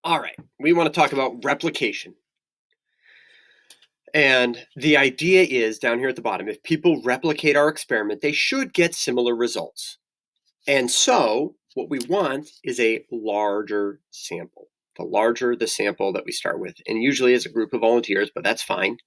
All right, we want to talk about replication. And the idea is down here at the bottom, if people replicate our experiment, they should get similar results. And so what we want is a larger sample. The larger the sample that we start with, and usually it's a group of volunteers, but that's fine.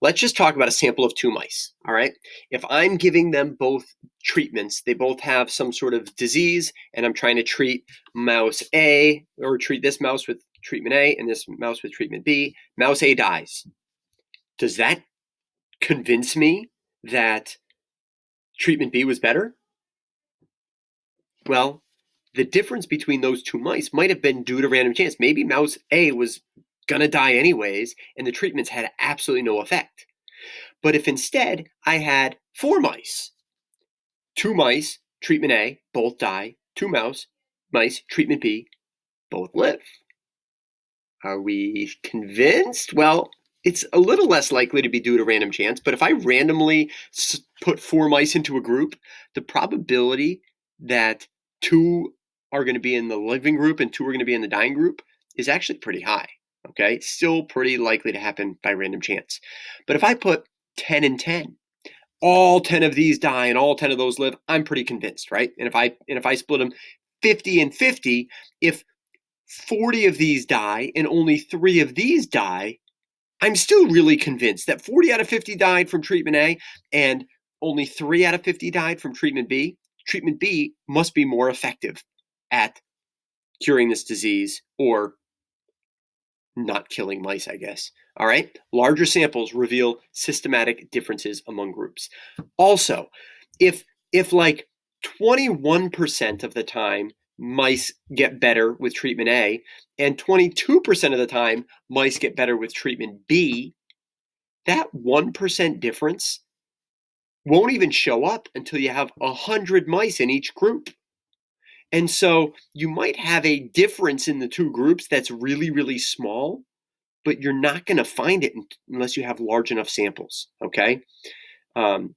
Let's just talk about a sample of 2 mice, all right? If I'm giving them both treatments, they both have some sort of disease, and I'm trying to treat mouse A, or treat this mouse with treatment A and this mouse with treatment B, mouse A dies. Does that convince me that treatment B was better? Well, the difference between those 2 mice might have been due to random chance. Maybe mouse A was gonna die anyways, and the treatments had absolutely no effect. But if instead I had 4 mice, 2 mice, treatment A, both die, 2 mice, treatment B, both live. Are we convinced? Well, it's a little less likely to be due to random chance, but if I randomly put 4 mice into a group, the probability that 2 are going to be in the living group and 2 are going to be in the dying group is actually pretty high. Okay, still pretty likely to happen by random chance. But if I put 10 and 10, all 10 of these die and all 10 of those live, I'm pretty convinced, right? And if I split them 50 and 50, if 40 of these die and only 3 of these die, I'm still really convinced that 40 out of 50 died from treatment A and only 3 out of 50 died from treatment B. Treatment B must be more effective at curing this disease or not killing mice, I guess. All right. Larger samples reveal systematic differences among groups. Also, if like 21% of the time mice get better with treatment A and 22% of the time mice get better with treatment B, that 1% difference won't even show up until you have 100 mice in each group. And so you might have a difference in the 2 groups that's really, really small, but you're not going to find it unless you have large enough samples, okay, to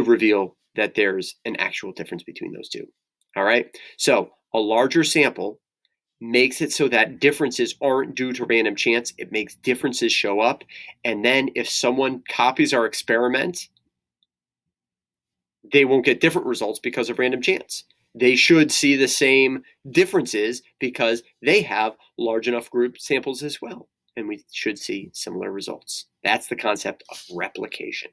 reveal that there's an actual difference between those 2. All right. So a larger sample makes it so that differences aren't due to random chance. It makes differences show up. And then if someone copies our experiment, they won't get different results because of random chance. They should see the same differences because they have large enough group samples as well. And we should see similar results. That's the concept of replication.